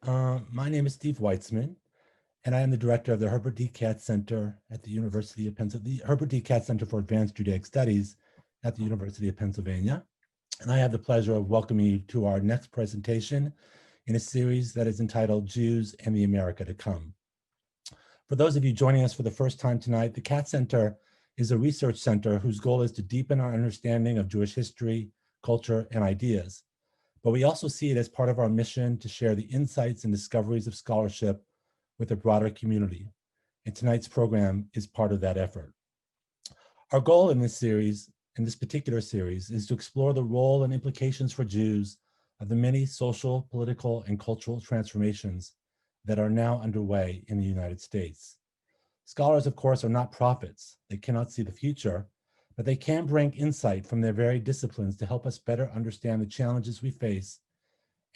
My name is Steve Weitzman, and I am the director of the Herbert D. Katz Center at the University of Pennsylvania, the Herbert D. Katz Center for Advanced Judaic Studies at the University of Pennsylvania. And I have the pleasure of welcoming you to our next presentation in a series that is entitled Jews and the America to Come. For those of you joining us for the first time tonight, the Katz Center is a research center whose goal is to deepen our understanding of Jewish history, culture, and ideas. But we also see it as part of our mission to share the insights and discoveries of scholarship with a broader community. And tonight's program is part of that effort. Our goal in this particular series, is to explore the role and implications for Jews of the many social, political, and cultural transformations that are now underway in the United States. Scholars, of course, are not prophets. They cannot see the future, but they can bring insight from their varied disciplines to help us better understand the challenges we face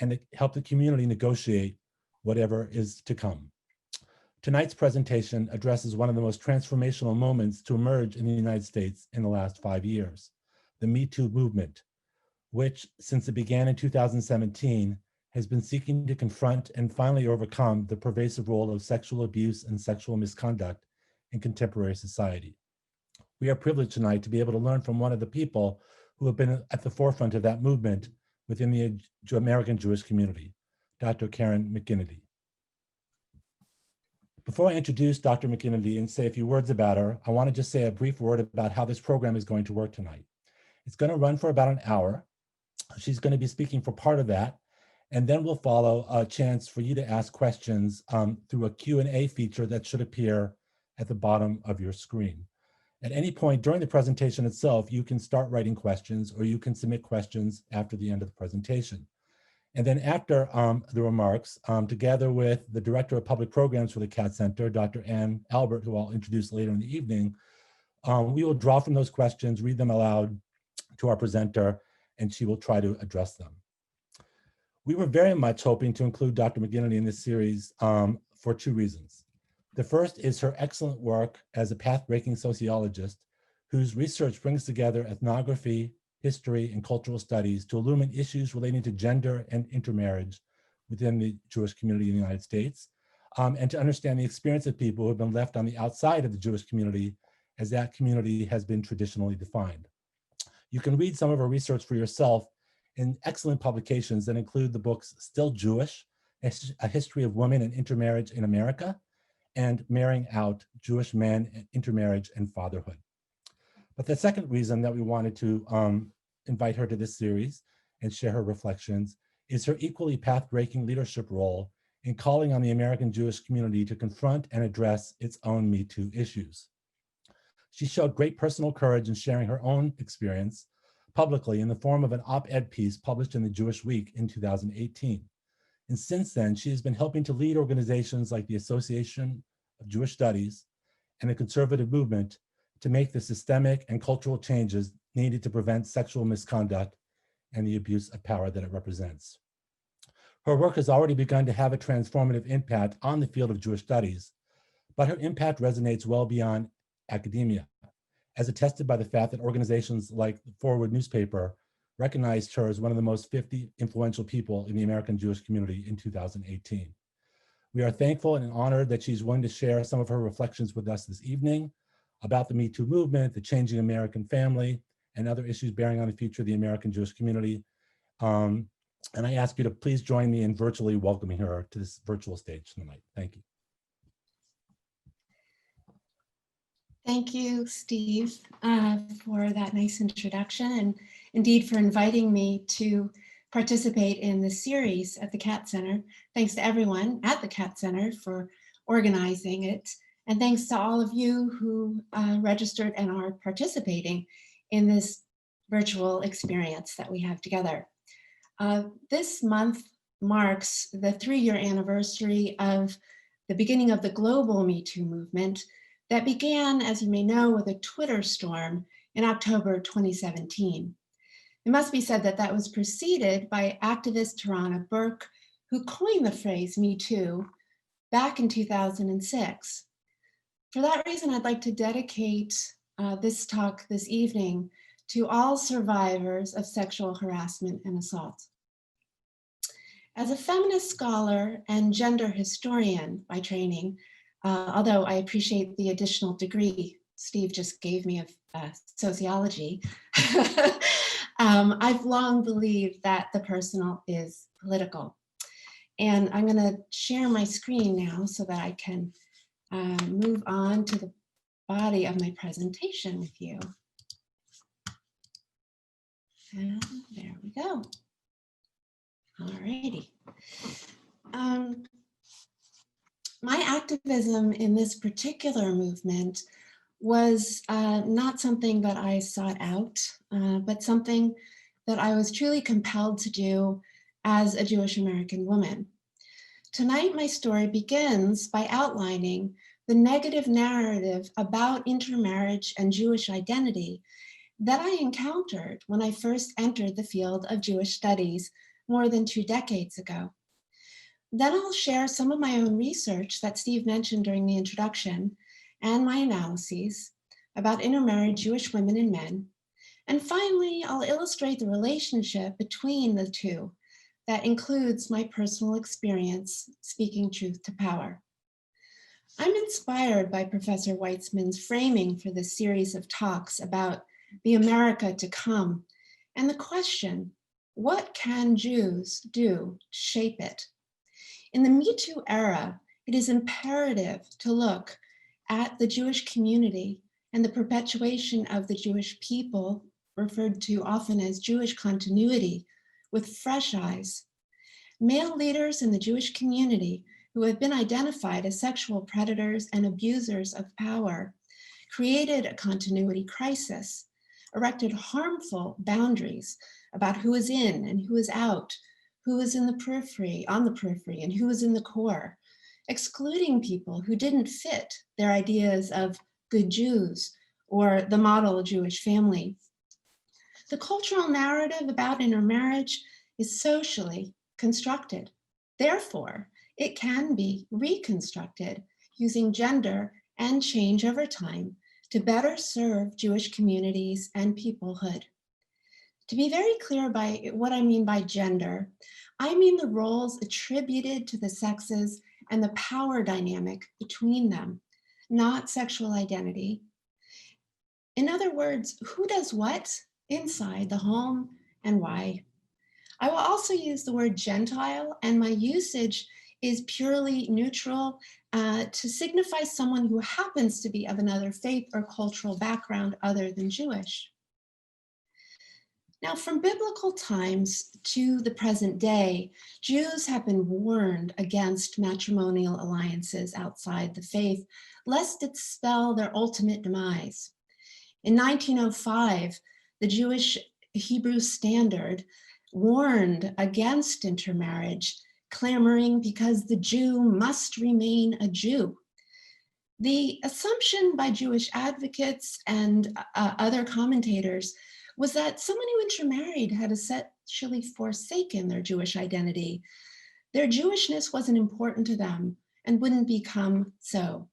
and to help the community negotiate whatever is to come. Tonight's presentation addresses one of the most transformational moments to emerge in the United States in the last 5 years, the Me Too movement, which, since it began in 2017, has been seeking to confront and finally overcome the pervasive role of sexual abuse and sexual misconduct in contemporary society. We are privileged tonight to be able to learn from one of the people who have been at the forefront of that movement within the American Jewish community, Dr. Keren McGinity. Before I introduce Dr. McGinity and say a few words about her, I want to just say a brief word about how this program is going to work tonight. It's going to run for about an hour. She's going to be speaking for part of that, and then we'll follow a chance for you to ask questions through a Q&A feature that should appear at the bottom of your screen. At any point during the presentation itself, you can start writing questions or you can submit questions after the end of the presentation. And then after the remarks, together with the Director of Public Programs for the Katz Center, Dr. Ann Albert, who I'll introduce later in the evening, we will draw from those questions, read them aloud to our presenter, and she will try to address them. We were very much hoping to include Dr. McGinity in this series for two reasons. The first is her excellent work as a path-breaking sociologist whose research brings together ethnography, history, and cultural studies to illuminate issues relating to gender and intermarriage within the Jewish community in the United States, and to understand the experience of people who have been left on the outside of the Jewish community as that community has been traditionally defined. You can read some of her research for yourself in excellent publications that include the books Still Jewish, A History of Women and Intermarriage in America, and Marrying Out, Jewish Men, Intermarriage, and Fatherhood. But the second reason that we wanted to invite her to this series and share her reflections is her equally path-breaking leadership role in calling on the American Jewish community to confront and address its own Me Too issues. She showed great personal courage in sharing her own experience publicly in the form of an op-ed piece published in the Jewish Week in 2018. And since then, she has been helping to lead organizations like the Association of Jewish Studies and the Conservative Movement to make the systemic and cultural changes needed to prevent sexual misconduct and the abuse of power that it represents. Her work has already begun to have a transformative impact on the field of Jewish studies, but her impact resonates well beyond academia, as attested by the fact that organizations like the Forward newspaper recognized her as one of the most 50 influential people in the American Jewish community in 2018. We are thankful and honored that she's willing to share some of her reflections with us this evening about the Me Too movement, the changing American family, and other issues bearing on the future of the American Jewish community. And I ask you to please join me in virtually welcoming her to this virtual stage tonight. Thank you. Thank you, Steve, for that nice introduction, and indeed for inviting me to participate in this series at the Katz Center. Thanks to everyone at the Katz Center for organizing it, and thanks to all of you who registered and are participating in this virtual experience that we have together. This month marks the 3-year anniversary of the beginning of the global Me Too movement that began, as you may know, with a Twitter storm in October 2017. It must be said that that was preceded by activist Tarana Burke, who coined the phrase Me Too back in 2006. For that reason, I'd like to dedicate this talk this evening to all survivors of sexual harassment and assault. As a feminist scholar and gender historian by training, although I appreciate the additional degree Steve just gave me of sociology, I've long believed that the personal is political. And I'm going to share my screen now so that I can move on to the body of my presentation with you. And there we go. All righty. My activism in this particular movement was not something that I sought out, but something that I was truly compelled to do as a Jewish American woman. Tonight, my story begins by outlining the negative narrative about intermarriage and Jewish identity that I encountered when I first entered the field of Jewish studies more than 2 decades ago. Then I'll share some of my own research that Steve mentioned during the introduction and my analyses about intermarried Jewish women and men. And finally, I'll illustrate the relationship between the two that includes my personal experience speaking truth to power. I'm inspired by Professor Weitzman's framing for this series of talks about the America to come and the question, what can Jews do to shape it? In the Me Too era, it is imperative to look at the Jewish community and the perpetuation of the Jewish people, referred to often as Jewish continuity, with fresh eyes. Male leaders in the Jewish community who have been identified as sexual predators and abusers of power created a continuity crisis, erected harmful boundaries about who is in and who is out, who is in the periphery, on the periphery, and who is in the core, excluding people who didn't fit their ideas of good Jews or the model Jewish family. The cultural narrative about intermarriage is socially constructed. Therefore, it can be reconstructed using gender and change over time to better serve Jewish communities and peoplehood. To be very clear by what I mean by gender, I mean the roles attributed to the sexes and the power dynamic between them, not sexual identity. In other words, who does what inside the home and why? I will also use the word Gentile, and my usage is purely neutral to signify someone who happens to be of another faith or cultural background other than Jewish. Now, from biblical times to the present day, Jews have been warned against matrimonial alliances outside the faith, lest it spell their ultimate demise. In 1905, the Jewish Hebrew Standard warned against intermarriage, clamoring because the Jew must remain a Jew. The assumption by Jewish advocates and other commentators was that someone who intermarried had essentially forsaken their Jewish identity. Their Jewishness wasn't important to them and wouldn't become so.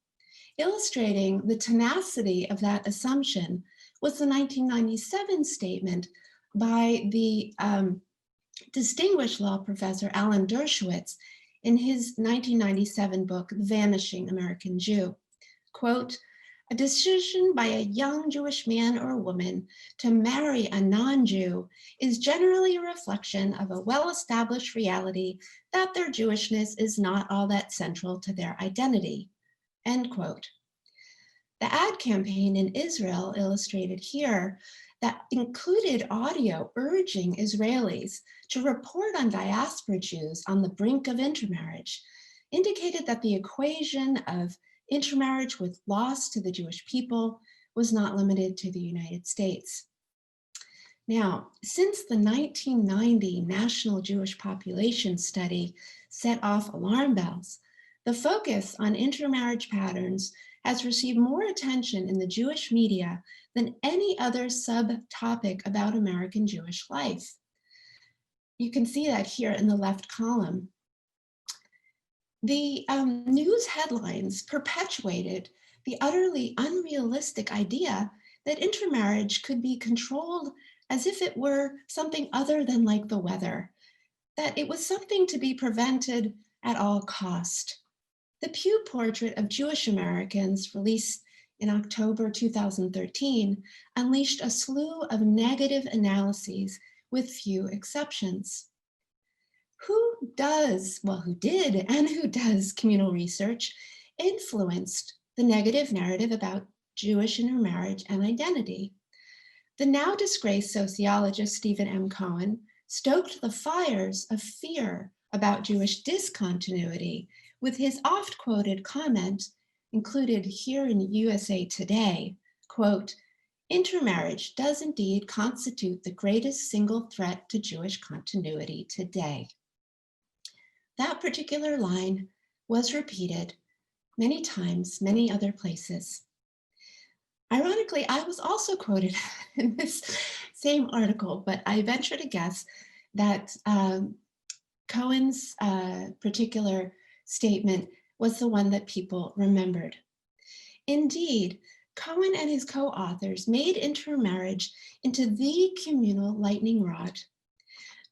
Illustrating the tenacity of that assumption was the 1997 statement by the distinguished law professor Alan Dershowitz in his 1997 book, The Vanishing American Jew. Quote, "A decision by a young Jewish man or woman to marry a non-Jew is generally a reflection of a well-established reality that their Jewishness is not all that central to their identity." End quote. The ad campaign in Israel illustrated here that included audio urging Israelis to report on diaspora Jews on the brink of intermarriage, indicated that the equation of intermarriage with loss to the Jewish people was not limited to the United States. Now, since the 1990 National Jewish Population Study set off alarm bells, the focus on intermarriage patterns has received more attention in the Jewish media than any other subtopic about American Jewish life. You can see that here in the left column. The news headlines perpetuated the utterly unrealistic idea that intermarriage could be controlled as if it were something other than like the weather, that it was something to be prevented at all cost. The Pew Portrait of Jewish Americans, released in October 2013, unleashed a slew of negative analyses with few exceptions. Who did and who does communal research influenced the negative narrative about Jewish intermarriage and identity? The now disgraced sociologist Stephen M. Cohen stoked the fires of fear about Jewish discontinuity with his oft-quoted comment, included here in USA Today, quote, "Intermarriage does indeed constitute the greatest single threat to Jewish continuity today." That particular line was repeated many times, many other places. Ironically, I was also quoted in this same article, but I venture to guess that Cohen's particular statement was the one that people remembered. Indeed, Cohen and his co-authors made intermarriage into the communal lightning rod.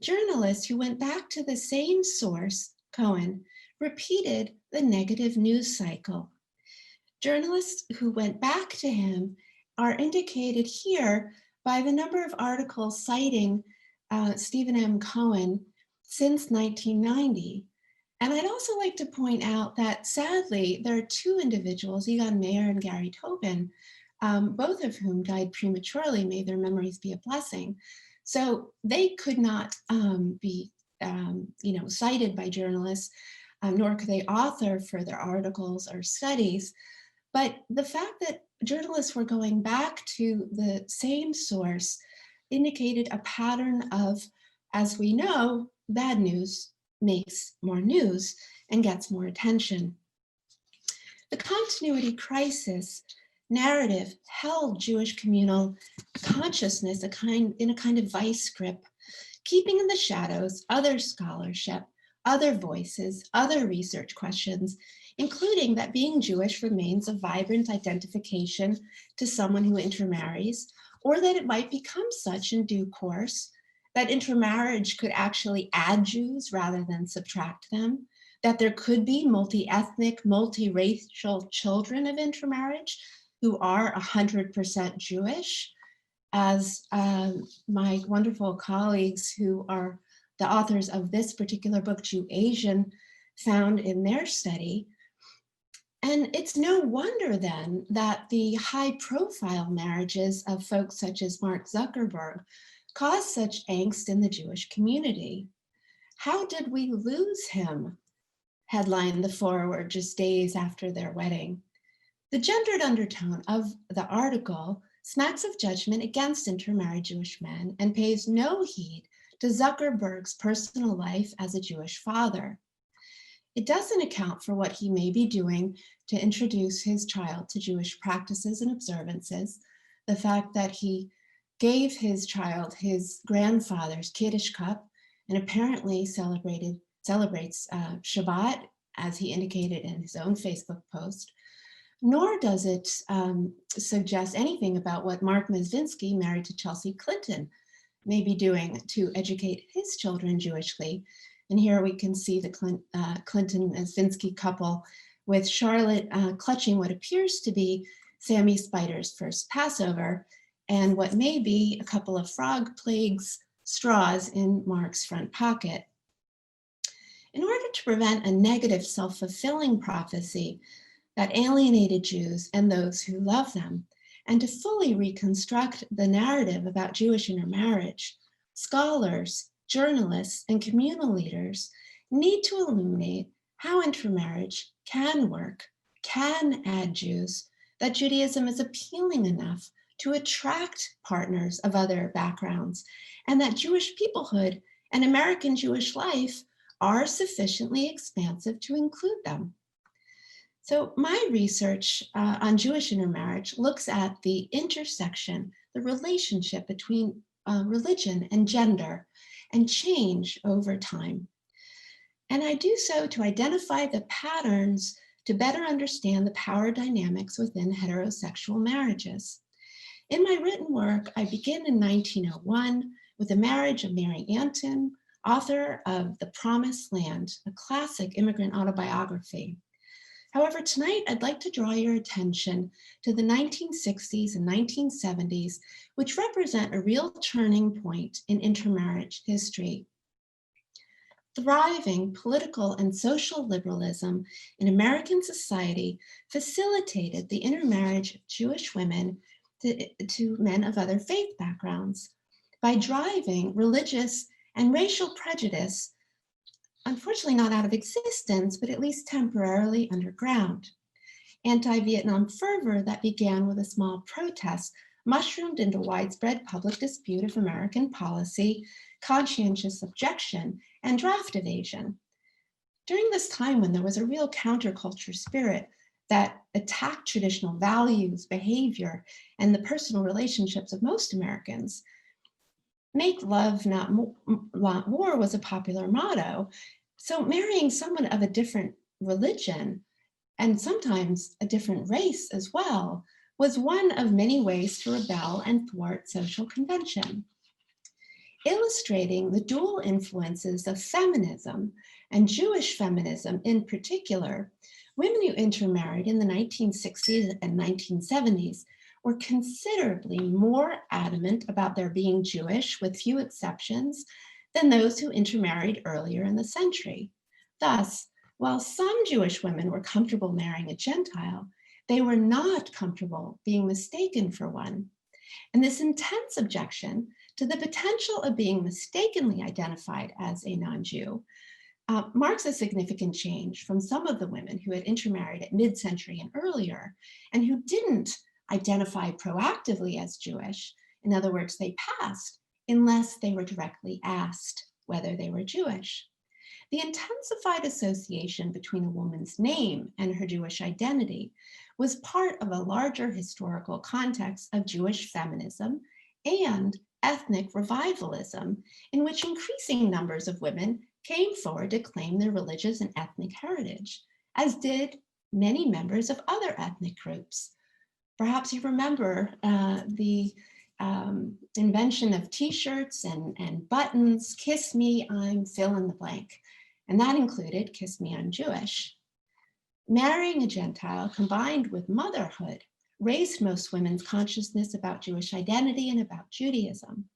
Journalists who went back to the same source, Cohen, repeated the negative news cycle. Journalists who went back to him are indicated here by the number of articles citing Stephen M. Cohen since 1990. And I'd also like to point out that sadly, there are two individuals, Egon Mayer and Gary Tobin, both of whom died prematurely, may their memories be a blessing. So they could not be cited by journalists, nor could they author further articles or studies. But the fact that journalists were going back to the same source indicated a pattern of, as we know, bad news makes more news and gets more attention. The continuity crisis narrative held Jewish communal consciousness in a kind of vice grip, keeping in the shadows other scholarship, other voices, other research questions, including that being Jewish remains a vibrant identification to someone who intermarries, or that it might become such in due course, that intermarriage could actually add Jews rather than subtract them, that there could be multi-ethnic, multi-racial children of intermarriage who are 100% Jewish, as my wonderful colleagues who are the authors of this particular book, Jew Asian, found in their study. And it's no wonder then that the high profile marriages of folks such as Mark Zuckerberg caused such angst in the Jewish community. "How did we lose him?" headlined the foreword just days after their wedding. The gendered undertone of the article smacks of judgment against intermarried Jewish men and pays no heed to Zuckerberg's personal life as a Jewish father. It doesn't account for what he may be doing to introduce his child to Jewish practices and observances, the fact that he gave his child his grandfather's Kiddush cup and apparently celebrates Shabbat, as he indicated in his own Facebook post, nor does it suggest anything about what Mark Mystique, married to Chelsea Clinton, may be doing to educate his children Jewishly. And here we can see the Clinton-Mystique couple with Charlotte clutching what appears to be Sammy Spider's first Passover and what may be a couple of frog plagues straws in Mark's front pocket. In order to prevent a negative self-fulfilling prophecy that alienated Jews and those who love them, and to fully reconstruct the narrative about Jewish intermarriage, scholars, journalists, and communal leaders need to illuminate how intermarriage can work, can add Jews, that Judaism is appealing enough to attract partners of other backgrounds, and that Jewish peoplehood and American Jewish life are sufficiently expansive to include them. So my research on Jewish intermarriage looks at the intersection, the relationship between religion and gender and change over time. And I do so to identify the patterns to better understand the power dynamics within heterosexual marriages. In my written work, I begin in 1901 with the marriage of Mary Antin, author of The Promised Land, a classic immigrant autobiography. However, tonight I'd like to draw your attention to the 1960s and 1970s, which represent a real turning point in intermarriage history. Thriving political and social liberalism in American society facilitated the intermarriage of Jewish women to men of other faith backgrounds by driving religious and racial prejudice, unfortunately not out of existence, but at least temporarily underground. Anti-Vietnam fervor that began with a small protest mushroomed into widespread public dispute of American policy, conscientious objection, and draft evasion. During this time when there was a real counterculture spirit that attacked traditional values, behavior, and the personal relationships of most Americans, make love, not war was a popular motto. So marrying someone of a different religion, and sometimes a different race as well, was one of many ways to rebel and thwart social convention. Illustrating the dual influences of feminism and Jewish feminism in particular, women who intermarried in the 1960s and 1970s were considerably more adamant about their being Jewish, with few exceptions, than those who intermarried earlier in the century. Thus, while some Jewish women were comfortable marrying a Gentile, they were not comfortable being mistaken for one. And this intense objection to the potential of being mistakenly identified as a non-Jew marks a significant change from some of the women who had intermarried at mid-century and earlier, and who didn't identify proactively as Jewish. In other words, they passed unless they were directly asked whether they were Jewish. The intensified association between a woman's name and her Jewish identity was part of a larger historical context of Jewish feminism and ethnic revivalism, in which increasing numbers of women came forward to claim their religious and ethnic heritage, as did many members of other ethnic groups. Perhaps you remember the invention of t-shirts and buttons, "Kiss me, I'm fill in the blank." And that included "Kiss me, I'm Jewish." Marrying a Gentile combined with motherhood raised most women's consciousness about Jewish identity and about Judaism.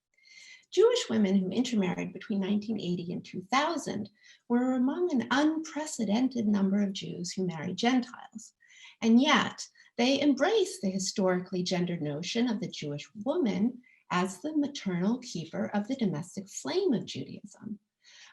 Jewish women who intermarried between 1980 and 2000 were among an unprecedented number of Jews who married Gentiles. And yet, they embraced the historically gendered notion of the Jewish woman as the maternal keeper of the domestic flame of Judaism.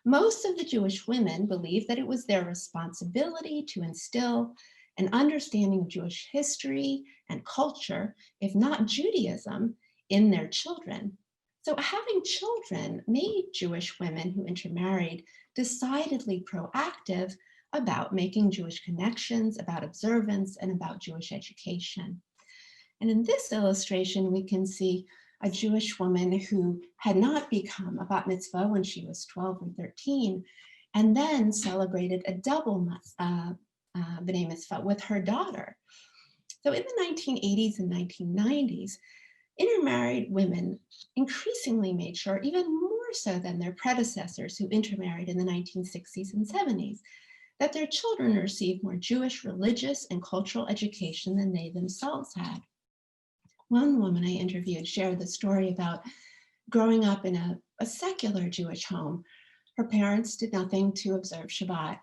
Most of the Jewish women believed that it was their responsibility to instill an understanding of Jewish history and culture, if not Judaism, in their children. So having children made Jewish women who intermarried decidedly proactive about making Jewish connections, about observance, and about Jewish education. And in this illustration, we can see a Jewish woman who had not become a bat mitzvah when she was 12 or 13, and then celebrated a double b'nai mitzvah with her daughter. So in the 1980s and 1990s, intermarried women increasingly made sure, even more so than their predecessors who intermarried in the 1960s and 70s, that their children received more Jewish religious and cultural education than they themselves had. One woman I interviewed shared the story about growing up in a secular Jewish home. Her parents did nothing to observe Shabbat.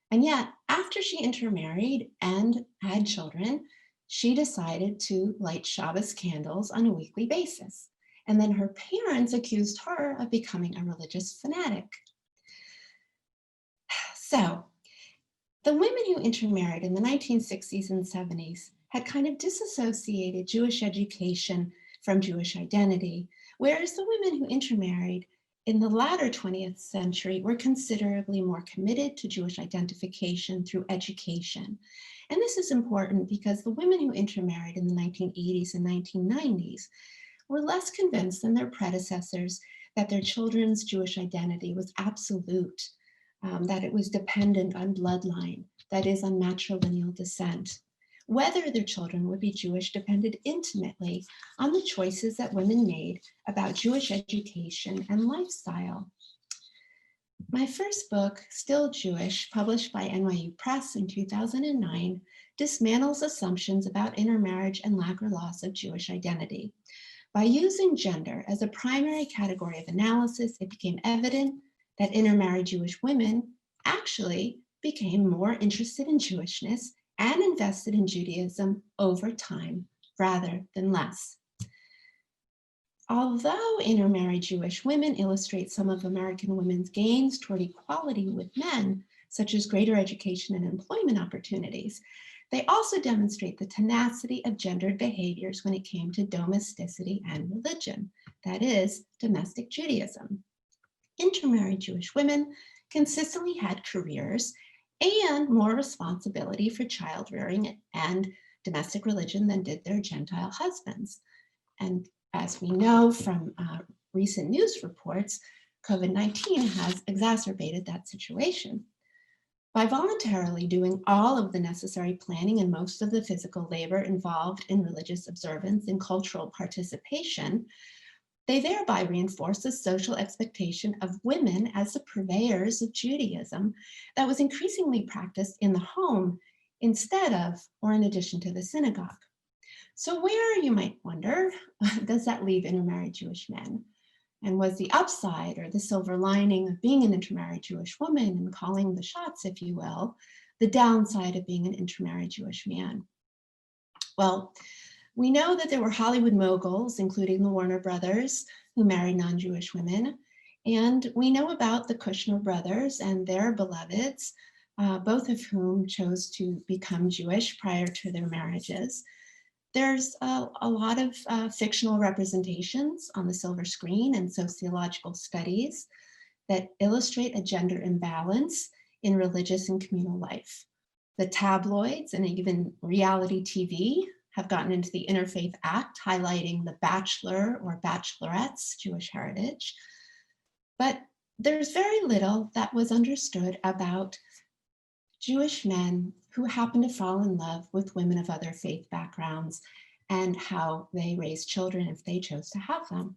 And yet, after she intermarried and had children, she decided to light Shabbos candles on a weekly basis. And then her parents accused her of becoming a religious fanatic. So, the women who intermarried in the 1960s and 70s had kind of disassociated Jewish education from Jewish identity, whereas the women who intermarried in the latter 20th century were considerably more committed to Jewish identification through education. And this is important because the women who intermarried in the 1980s and 1990s were less convinced than their predecessors that their children's Jewish identity was absolute, that it was dependent on bloodline, that is, on matrilineal descent. Whether their children would be Jewish depended intimately on the choices that women made about Jewish education and lifestyle. My first book, Still Jewish, published by NYU Press in 2009, dismantles assumptions about intermarriage and lack or loss of Jewish identity. By using gender as a primary category of analysis, it became evident that intermarried Jewish women actually became more interested in Jewishness and invested in Judaism over time rather than less. Although intermarried Jewish women illustrate some of American women's gains toward equality with men, such as greater education and employment opportunities, they also demonstrate the tenacity of gendered behaviors when it came to domesticity and religion, that is, domestic Judaism. Intermarried Jewish women consistently had careers and more responsibility for child rearing and domestic religion than did their Gentile husbands. And as we know from recent news reports, COVID-19 has exacerbated that situation. By voluntarily doing all of the necessary planning and most of the physical labor involved in religious observance and cultural participation, they thereby reinforce the social expectation of women as the purveyors of Judaism that was increasingly practiced in the home instead of or in addition to the synagogue. So where, you might wonder, does that leave intermarried Jewish men? And was the upside or the silver lining of being an intermarried Jewish woman and calling the shots, if you will, the downside of being an intermarried Jewish man? Well, we know that there were Hollywood moguls, including the Warner brothers, who married non-Jewish women. And we know about the Kushner brothers and their beloveds, both of whom chose to become Jewish prior to their marriages. There's a lot of fictional representations on the silver screen and sociological studies that illustrate a gender imbalance in religious and communal life. The tabloids and even reality TV have gotten into the interfaith act, highlighting the bachelor or bachelorette's Jewish heritage. But there's very little that was understood about Jewish men who happen to fall in love with women of other faith backgrounds and how they raise children if they chose to have them.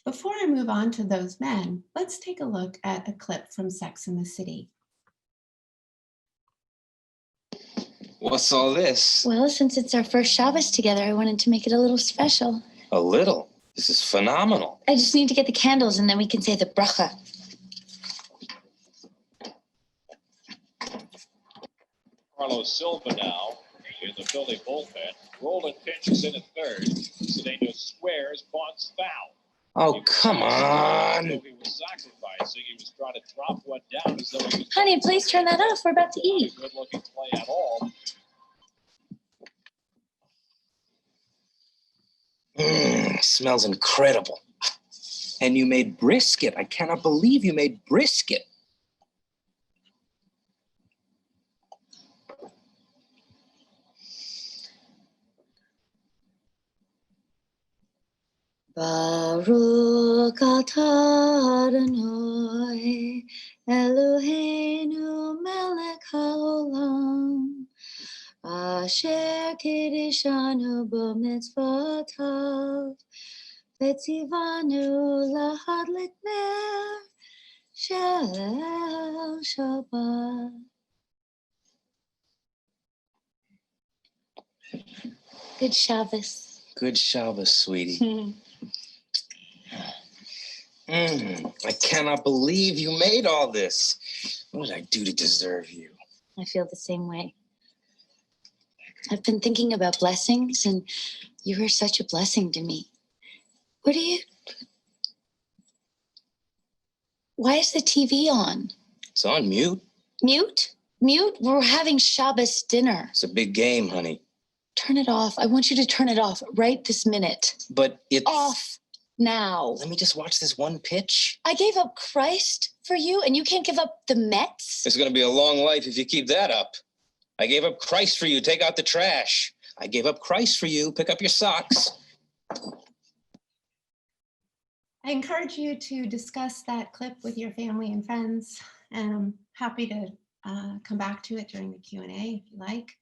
Before I move on to those men, let's take a look at a clip from Sex and the City. What's all this? Well, since it's our first Shabbos together, I wanted to make it a little special. A little? This is phenomenal. I just need to get the candles and then we can say the bracha. Carlos Silva now in the Philly bullpen. Roland pitches in at third. Cedeno squares, Bonds foul. Oh, come on. He was sacrificing. He was trying to drop one down as though he was. Honey, please turn that off. We're about to eat. Good looking play at all. Smells incredible. And you made brisket. I cannot believe you made brisket. Baruch atah Adonai Eloheinu melech haolam asher kiddushanu b'mitzvotav v'tzivanu lahadlik ner shel Shabbat. Good Shabbos. Good Shabbos, sweetie. I cannot believe you made all this. What did I do to deserve you? I feel the same way. I've been thinking about blessings, and you are such a blessing to me. Why is the TV on? It's on mute. Mute? Mute? We're having Shabbos dinner. It's a big game, honey. Turn it off. I want you to turn it off right this minute. But it's... Off now. Let me just watch this one pitch. I gave up Christ for you, and you can't give up the Mets? It's going to be a long life if you keep that up. I gave up Christ for you. Take out the trash. I gave up Christ for you. Pick up your socks. I encourage you to discuss that clip with your family and friends, and I'm happy to come back to it during the Q&A if you like.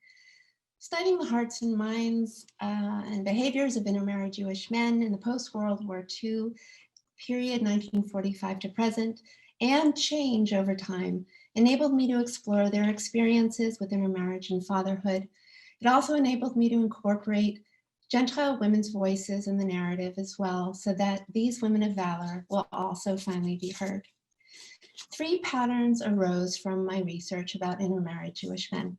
Studying the hearts and minds and behaviors of intermarried Jewish men in the post-World War II period, 1945 to present, and change over time enabled me to explore their experiences with intermarriage and fatherhood. It also enabled me to incorporate Gentile women's voices in the narrative as well, so that these women of valor will also finally be heard. 3 patterns arose from my research about intermarried Jewish men.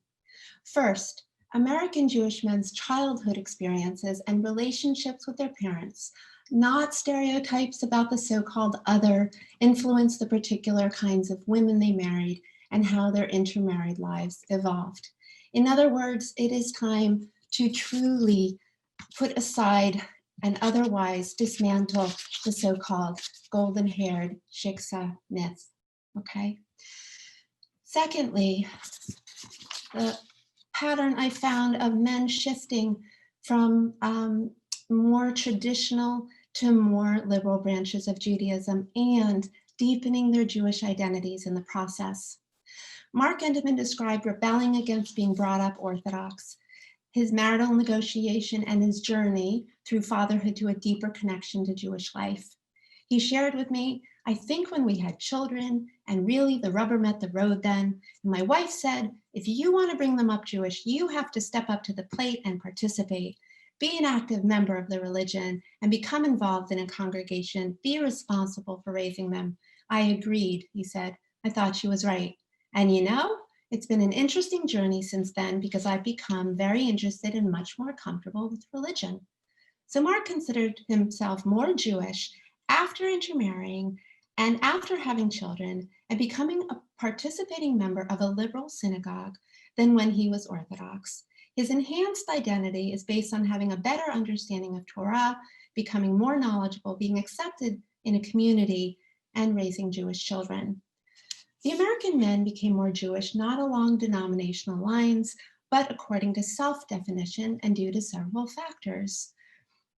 First, American Jewish men's childhood experiences and relationships with their parents, not stereotypes about the so-called other, influenced the particular kinds of women they married and how their intermarried lives evolved. In other words, it is time to truly put aside and otherwise dismantle the so-called golden-haired shiksa myth, okay? Secondly, the pattern I found of men shifting from more traditional to more liberal branches of Judaism and deepening their Jewish identities in the process. Mark Enderman described rebelling against being brought up Orthodox, his marital negotiation, and his journey through fatherhood to a deeper connection to Jewish life. He shared with me, I think when we had children and really the rubber met the road then, and my wife said, if you want to bring them up Jewish, you have to step up to the plate and participate. Be an active member of the religion and become involved in a congregation. Be responsible for raising them. I agreed, he said. I thought she was right. And you know, it's been an interesting journey since then because I've become very interested and much more comfortable with religion. So Mark considered himself more Jewish after intermarrying and after having children and becoming a participating member of a liberal synagogue than when he was Orthodox. His enhanced identity is based on having a better understanding of Torah, becoming more knowledgeable, being accepted in a community, and raising Jewish children. The American men became more Jewish, not along denominational lines, but according to self-definition and due to several factors.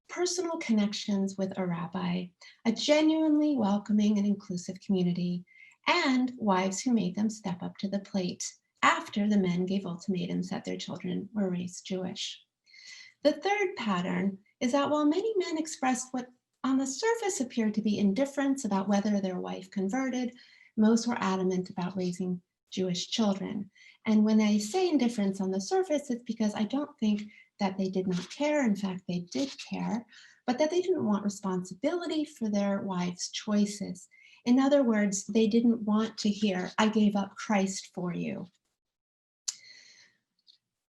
Personal connections with a rabbi, a genuinely welcoming and inclusive community, and wives who made them step up to the plate after the men gave ultimatums that their children were raised Jewish. The third pattern is that while many men expressed what on the surface appeared to be indifference about whether their wife converted, most were adamant about raising Jewish children. And when I say indifference on the surface, it's because I don't think that they did not care. In fact, they did care, but that they didn't want responsibility for their wives' choices. In other words, they didn't want to hear, I gave up Christ for you.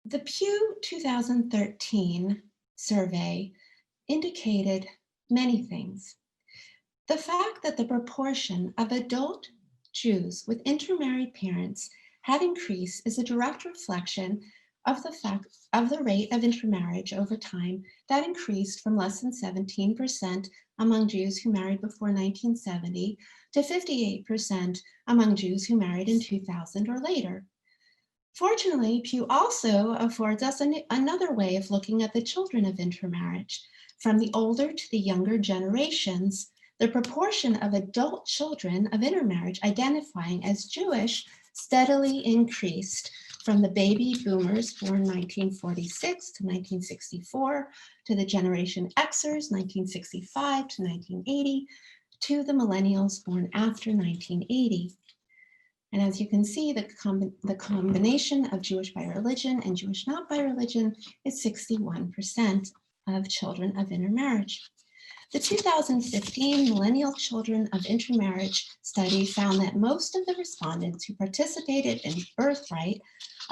The Pew 2013 survey indicated many things. The fact that the proportion of adult Jews with intermarried parents had increased is a direct reflection of the rate of intermarriage over time that increased from less than 17% among Jews who married before 1970 to 58% among Jews who married in 2000 or later. Fortunately, Pew also affords us another way of looking at the children of intermarriage. From the older to the younger generations, the proportion of adult children of intermarriage identifying as Jewish steadily increased from the baby boomers born 1946 to 1964, to the Generation Xers 1965 to 1980, to the millennials born after 1980. And as you can see, the combination of Jewish by religion and Jewish not by religion is 61% of children of intermarriage. The 2015 Millennial Children of Intermarriage study found that most of the respondents who participated in birthright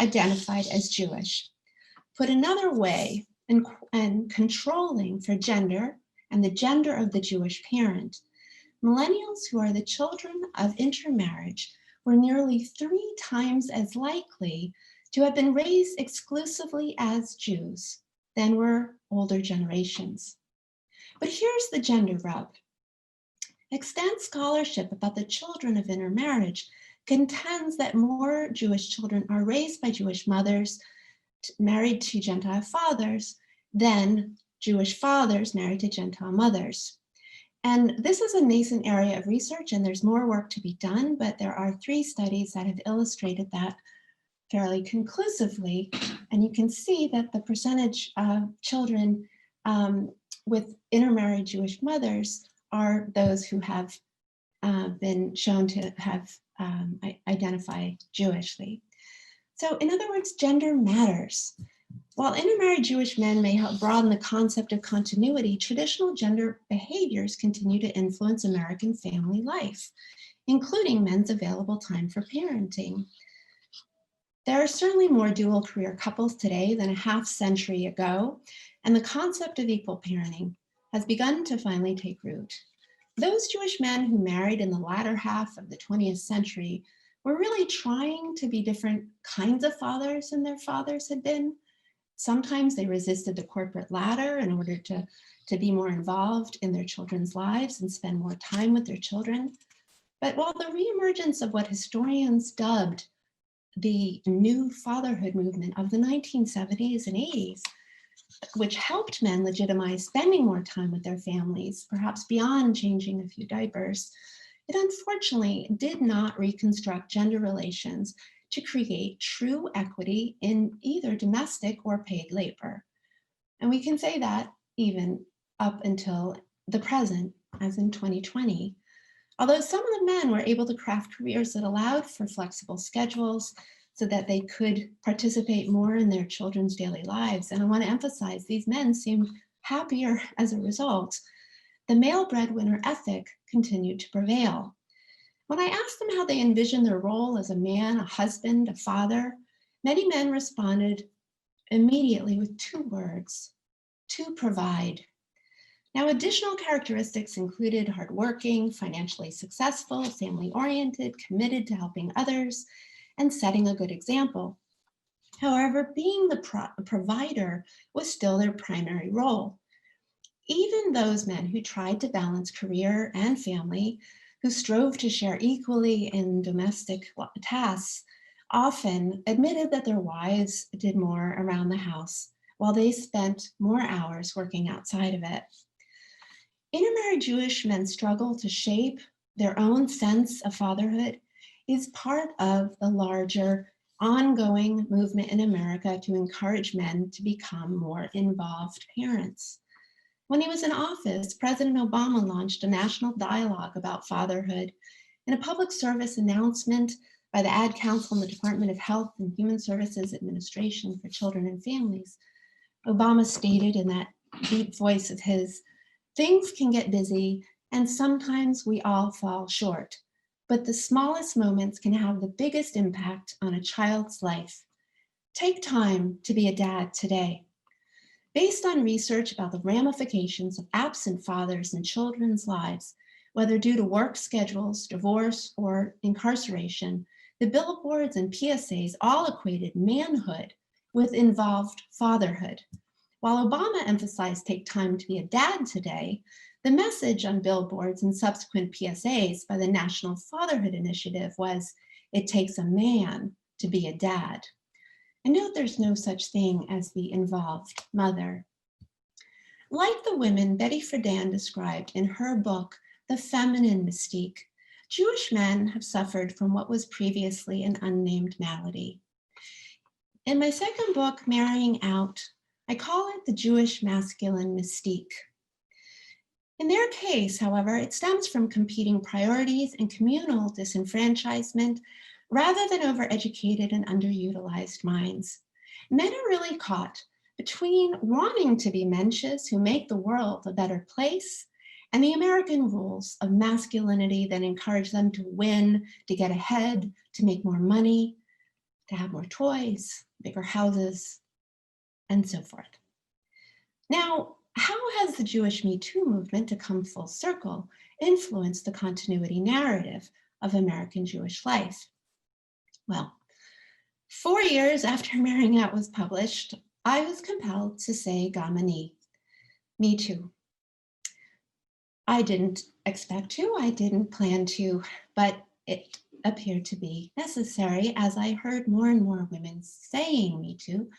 identified as Jewish. Put another way, and controlling for gender and the gender of the Jewish parent, millennials who are the children of intermarriage were nearly 3 times as likely to have been raised exclusively as Jews than were older generations. But here's the gender rub. Extant scholarship about the children of intermarriage contends that more Jewish children are raised by Jewish mothers married to Gentile fathers than Jewish fathers married to Gentile mothers. And this is a nascent area of research, and there's more work to be done, but there are 3 studies that have illustrated that fairly conclusively. And you can see that the percentage of children with intermarried Jewish mothers are those who have been shown to have identify Jewishly. So in other words, gender matters. While intermarried Jewish men may help broaden the concept of continuity, traditional gender behaviors continue to influence American family life, including men's available time for parenting. There are certainly more dual career couples today than a half century ago, and the concept of equal parenting has begun to finally take root. Those Jewish men who married in the latter half of the 20th century were really trying to be different kinds of fathers than their fathers had been. Sometimes they resisted the corporate ladder in order to be more involved in their children's lives and spend more time with their children. But while the reemergence of what historians dubbed the new fatherhood movement of the 1970s and 80s, which helped men legitimize spending more time with their families, perhaps beyond changing a few diapers, it unfortunately did not reconstruct gender relations to create true equity in either domestic or paid labor. And we can say that even up until the present, as in 2020. Although some of the men were able to craft careers that allowed for flexible schedules so that they could participate more in their children's daily lives. And I want to emphasize, these men seemed happier as a result. The male breadwinner ethic continued to prevail. When I asked them how they envisioned their role as a man, a husband, a father, many men responded immediately with two words: to provide. Now, additional characteristics included hardworking, financially successful, family-oriented, committed to helping others, and setting a good example. However, being the provider was still their primary role. Even those men who tried to balance career and family, who strove to share equally in domestic tasks, often admitted that their wives did more around the house while they spent more hours working outside of it. Intermarried Jewish men's struggle to shape their own sense of fatherhood is part of the larger ongoing movement in America to encourage men to become more involved parents. When he was in office, President Obama launched a national dialogue about fatherhood. In a public service announcement by the Ad Council in the Department of Health and Human Services Administration for Children and Families, Obama stated in that deep voice of his, "Things can get busy and sometimes we all fall short, but the smallest moments can have the biggest impact on a child's life. Take time to be a dad today." Based on research about the ramifications of absent fathers in children's lives, whether due to work schedules, divorce, or incarceration, the billboards and PSAs all equated manhood with involved fatherhood. While Obama emphasized take time to be a dad today, the message on billboards and subsequent PSAs by the National Fatherhood Initiative was, it takes a man to be a dad. And note there's no such thing as the involved mother. Like the women Betty Friedan described in her book, The Feminine Mystique, Jewish men have suffered from what was previously an unnamed malady. In my second book, Marrying Out, I call it the Jewish masculine mystique. In their case, however, it stems from competing priorities and communal disenfranchisement rather than overeducated and underutilized minds. Men are really caught between wanting to be mensches who make the world a better place and the American rules of masculinity that encourage them to win, to get ahead, to make more money, to have more toys, bigger houses, and so forth. Now, how has the Jewish Me Too movement, to come full circle, influenced the continuity narrative of American Jewish life? Well, 4 years after Marrying Out was published, I was compelled to say Gamani, me too. I didn't expect to, I didn't plan to, but it appeared to be necessary as I heard more and more women saying me too,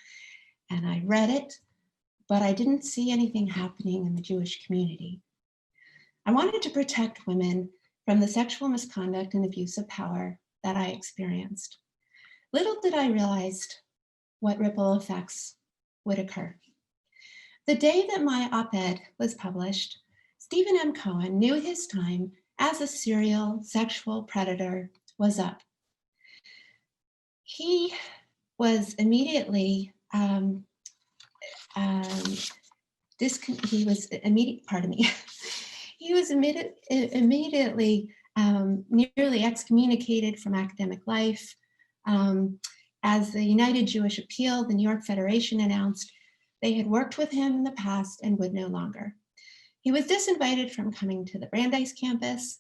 and I read it, but I didn't see anything happening in the Jewish community. I wanted to protect women from the sexual misconduct and abuse of power that I experienced. Little did I realize what ripple effects would occur. The day that my op-ed was published, Stephen M. Cohen knew his time as a serial sexual predator was up. He was immediately he was immediately nearly excommunicated from academic life. As the United Jewish Appeal, the New York Federation announced they had worked with him in the past and would no longer. He was disinvited from coming to the Brandeis campus.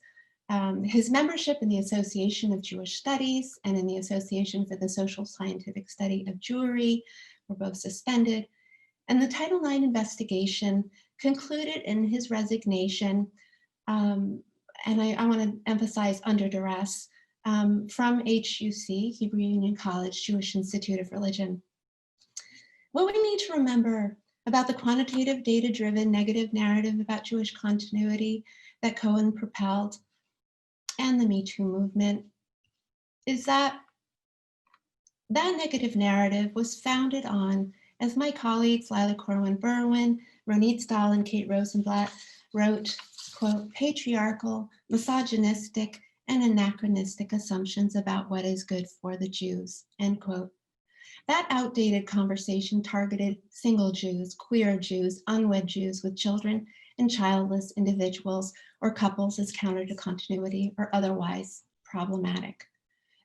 His membership in the Association of Jewish Studies and in the Association for the Social Scientific Study of Jewry were both suspended. And the Title IX investigation concluded in his resignation, and I want to emphasize under duress, from HUC, Hebrew Union College, Jewish Institute of Religion. What we need to remember about the quantitative, data-driven negative narrative about Jewish continuity that Cohen propelled and the Me Too movement is that that negative narrative was founded on, as my colleagues Lila Corwin-Berwin, Ronit Stahl, and Kate Rosenblatt wrote, quote, patriarchal, misogynistic, and anachronistic assumptions about what is good for the Jews, end quote. That outdated conversation targeted single Jews, queer Jews, unwed Jews with children, and childless individuals or couples as counter to continuity or otherwise problematic.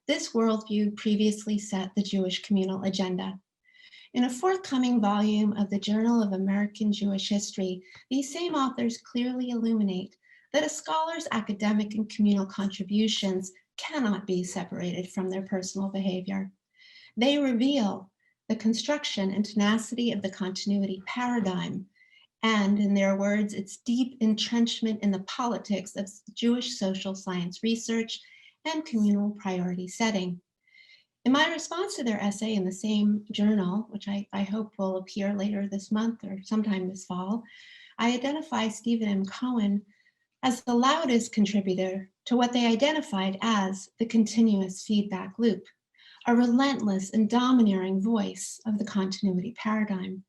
This worldview previously set the Jewish communal agenda. In a forthcoming volume of the Journal of American Jewish History, these same authors clearly illuminate that a scholar's academic and communal contributions cannot be separated from their personal behavior. They reveal the construction and tenacity of the continuity paradigm, and in their words, its deep entrenchment in the politics of Jewish social science research and communal priority setting. In my response to their essay in the same journal, which I hope will appear later this month or sometime this fall, I identify Stephen M. Cohen as the loudest contributor to what they identified as the continuous feedback loop, a relentless and domineering voice of the continuity paradigm.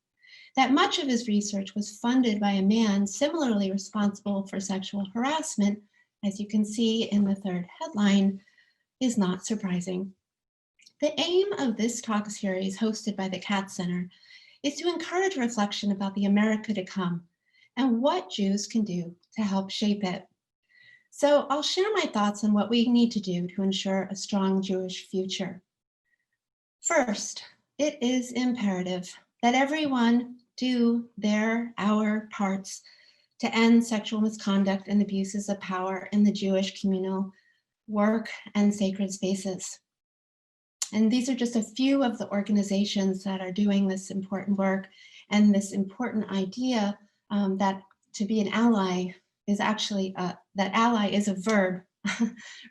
That much of his research was funded by a man similarly responsible for sexual harassment, as you can see in the third headline, is not surprising. The aim of this talk series hosted by the Katz Center is to encourage reflection about the America to come and what Jews can do to help shape it. So I'll share my thoughts on what we need to do to ensure a strong Jewish future. First, it is imperative that everyone do our parts to end sexual misconduct and abuses of power in the Jewish communal work and sacred spaces. And these are just a few of the organizations that are doing this important work and this important idea that to be an ally is actually, that ally is a verb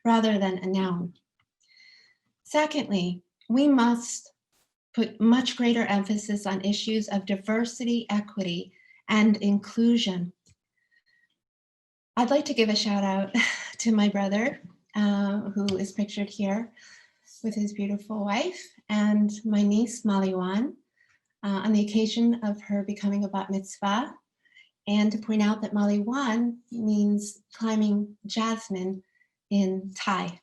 rather than a noun. Secondly, we must put much greater emphasis on issues of diversity, equity, and inclusion. I'd like to give a shout out to my brother, who is pictured here with his beautiful wife, and my niece, Maliwan, on the occasion of her becoming a bat mitzvah, and to point out that Maliwan means climbing jasmine in Thai.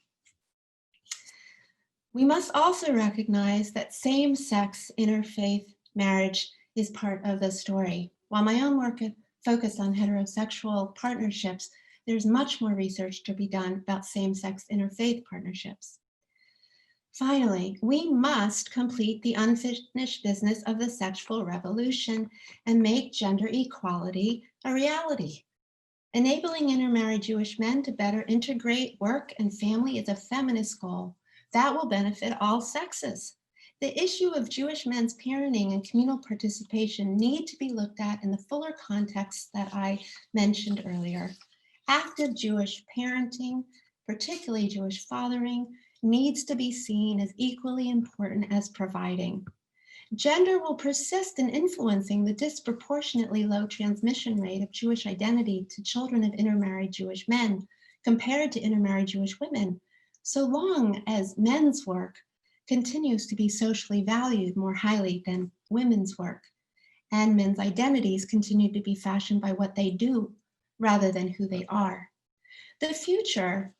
We must also recognize that same-sex interfaith marriage is part of the story. While my own work focused on heterosexual partnerships, there's much more research to be done about same-sex interfaith partnerships. Finally, we must complete the unfinished business of the sexual revolution and make gender equality a reality. Enabling intermarried Jewish men to better integrate work and family is a feminist goal that will benefit all sexes. The issue of Jewish men's parenting and communal participation need to be looked at in the fuller context that I mentioned earlier. Active Jewish parenting, particularly Jewish fathering, needs to be seen as equally important as providing. Gender will persist in influencing the disproportionately low transmission rate of Jewish identity to children of intermarried Jewish men compared to intermarried Jewish women, so long as men's work continues to be socially valued more highly than women's work, and men's identities continue to be fashioned by what they do rather than who they are. The future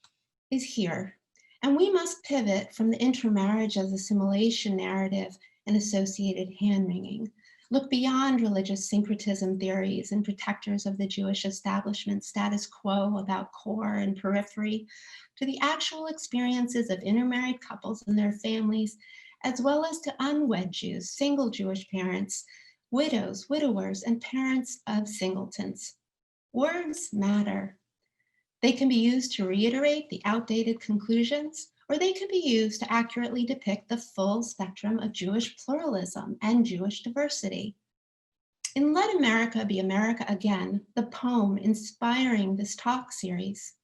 is here, and we must pivot from the intermarriage as assimilation narrative and associated hand-wringing, look beyond religious syncretism theories and protectors of the Jewish establishment status quo about core and periphery, to the actual experiences of intermarried couples and their families, as well as to unwed Jews, single Jewish parents, widows, widowers, and parents of singletons. Words matter. They can be used to reiterate the outdated conclusions, or they can be used to accurately depict the full spectrum of Jewish pluralism and Jewish diversity. In Let America Be America Again, the poem inspiring this talk series,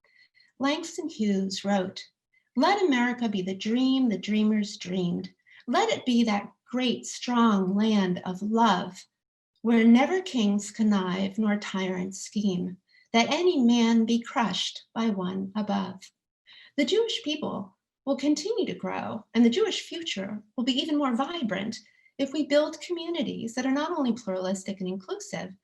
Langston Hughes wrote, "Let America be the dream the dreamers dreamed. Let it be that great, strong land of love, where never kings connive nor tyrants scheme, that any man be crushed by one above. The Jewish people will continue to grow, and the Jewish future will be even more vibrant if we build communities that are not only pluralistic and inclusive,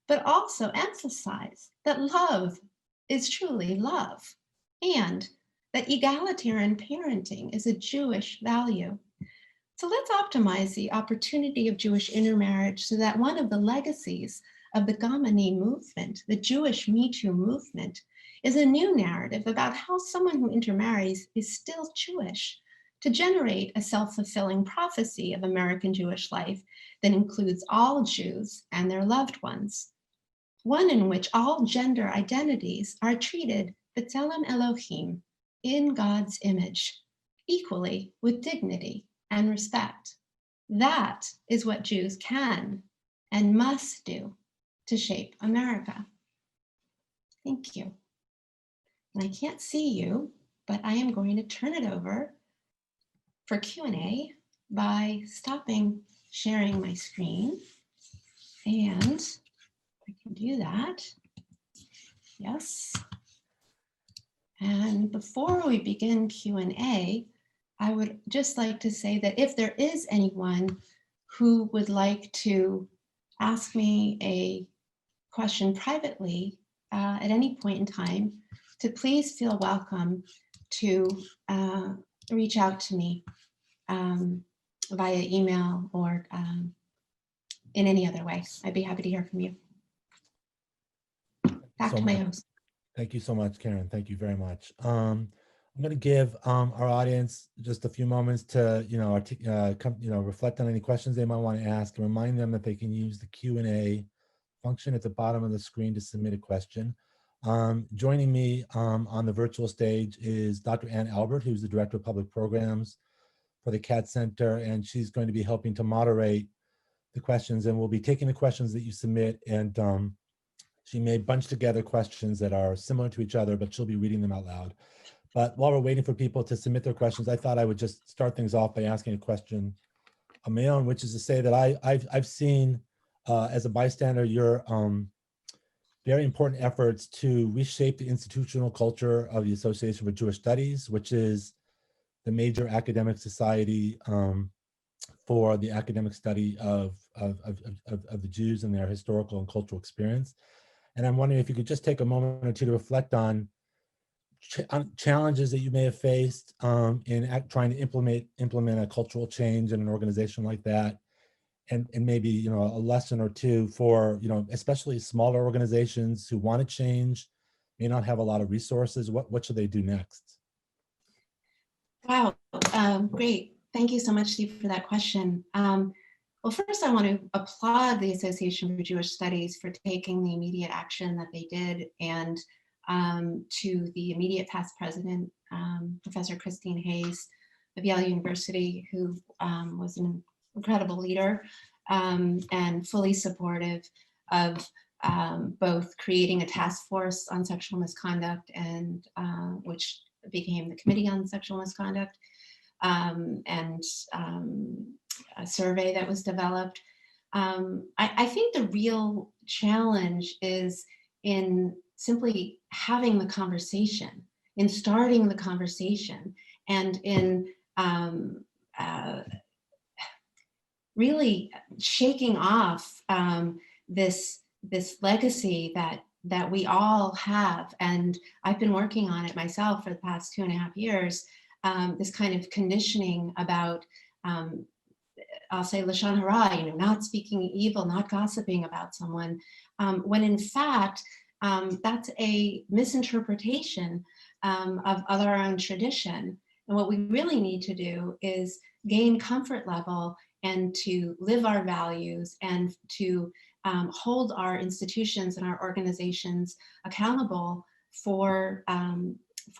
but also emphasize that love is truly love, and that egalitarian parenting is a Jewish value." So let's optimize the opportunity of Jewish intermarriage so that one of the legacies of the Gamani movement, the Jewish Me Too movement, is a new narrative about how someone who intermarries is still Jewish, to generate a self-fulfilling prophecy of American Jewish life that includes all Jews and their loved ones, one in which all gender identities are treated b'tselem Elohim, in God's image, equally with dignity and respect. That is what Jews can and must do to shape America. Thank you. And I can't see you, but I am going to turn it over for Q&A by stopping sharing my screen. And I can do that. Yes. And before we begin Q&A, I would just like to say that if there is anyone who would like to ask me a question privately at any point in time, to please feel welcome to reach out to me via email or in any other way. I'd be happy to hear from you. Back to my host. Thank you so much, Karen. Thank you very much. I'm going to give our audience just a few moments to, reflect on any questions they might want to ask, and remind them that they can use the Q&A function at the bottom of the screen to submit a question. Joining me on the virtual stage is Dr. Ann Albert, who's the Director of Public Programs for the CAT Center, and she's going to be helping to moderate the questions, and we'll be taking the questions that you submit, and she may bunch together questions that are similar to each other, but she'll be reading them out loud. But while we're waiting for people to submit their questions, I thought I would just start things off by asking a question of my own, which is to say that I've seen as a bystander your very important efforts to reshape the institutional culture of the Association for Jewish Studies, which is the major academic society for the academic study of the Jews and their historical and cultural experience. And I'm wondering if you could just take a moment or two to reflect on challenges that you may have faced in trying to implement a cultural change in an organization like that, and maybe a lesson or two for especially smaller organizations who want to change, may not have a lot of resources. What should they do next? Wow, great. Thank you so much, Steve, for that question. Well, first I want to applaud the Association for Jewish Studies for taking the immediate action that they did, and to the immediate past president, Professor Christine Hayes of Yale University, who was an incredible leader and fully supportive of both creating a task force on sexual misconduct, and which became the Committee on Sexual Misconduct, and a survey that was developed. I think the real challenge is in simply having the conversation, in starting the conversation, and in really shaking off this legacy that that we all have, and I've been working on it myself for the past 2.5 years, this kind of conditioning about, I'll say Lashon Hara, not speaking evil, not gossiping about someone, when in fact, that's a misinterpretation of our own tradition. And what we really need to do is gain comfort level and to live our values and to hold our institutions and our organizations accountable for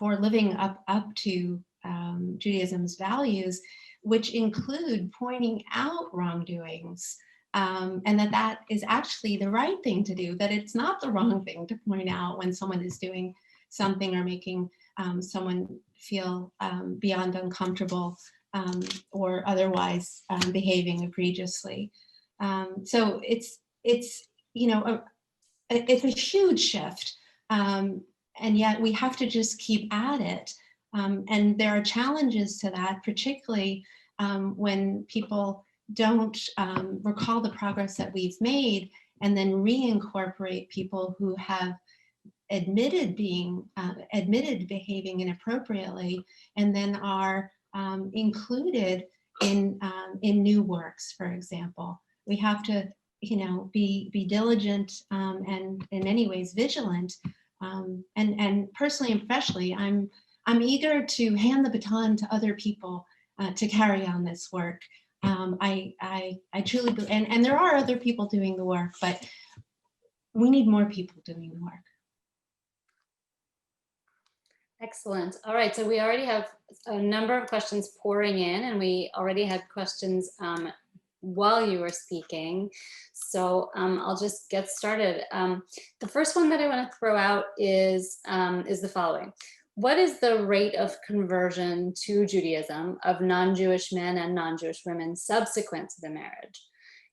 living up to Judaism's values, which include pointing out wrongdoings, and that is actually the right thing to do, that it's not the wrong thing to point out when someone is doing something or making someone feel beyond uncomfortable or otherwise behaving egregiously. So it's a huge shift, and yet we have to just keep at it. And there are challenges to that, particularly when people don't recall the progress that we've made and then reincorporate people who have admitted behaving inappropriately and then are included in new works, for example. We have to, be diligent and in many ways vigilant. And personally and professionally, I'm eager to hand the baton to other people to carry on this work. I truly believe, and there are other people doing the work, but we need more people doing the work. Excellent. All right, so we already have a number of questions pouring in, and we already had questions while you were speaking. So I'll just get started. The first one that I want to throw out is the following. What is the rate of conversion to Judaism of non-Jewish men and non-Jewish women subsequent to the marriage?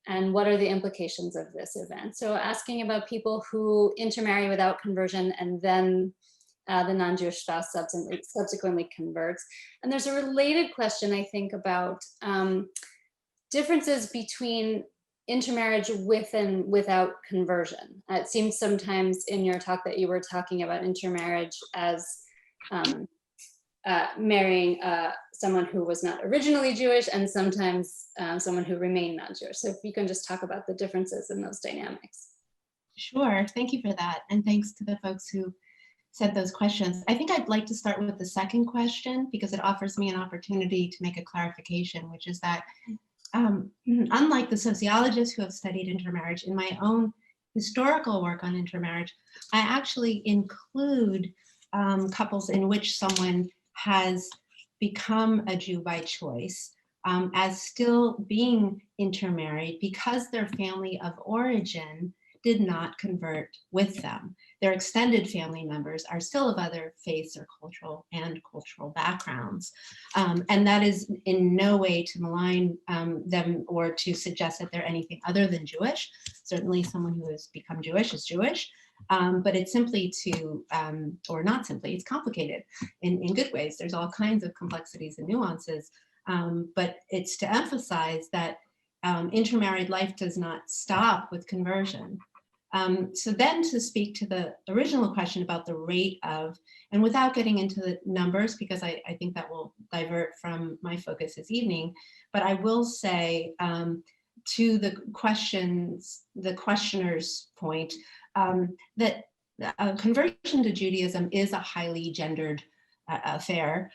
And what are the implications of this event? So asking about people who intermarry without conversion and then the non-Jewish spouse subsequently converts. And there's a related question, I think, about differences between intermarriage with and without conversion. It seems sometimes in your talk that you were talking about intermarriage as marrying someone who was not originally Jewish and sometimes someone who remained non-Jewish. So if you can just talk about the differences in those dynamics. Sure, thank you for that. And thanks to the folks who said those questions. I think I'd like to start with the second question because it offers me an opportunity to make a clarification, which is that unlike the sociologists who have studied intermarriage, in my own historical work on intermarriage, I actually include couples in which someone has become a Jew by choice as still being intermarried because their family of origin did not convert with them. Their extended family members are still of other faiths or cultural backgrounds. And that is in no way to malign them or to suggest that they're anything other than Jewish. Certainly someone who has become Jewish is Jewish, but it's simply to, or not simply, it's complicated in good ways. There's all kinds of complexities and nuances, but it's to emphasize that intermarried life does not stop with conversion. So then to speak to the original question about the rate of, and without getting into the numbers, because I think that will divert from my focus this evening, but I will say to the questioner's point, that conversion to Judaism is a highly gendered affair,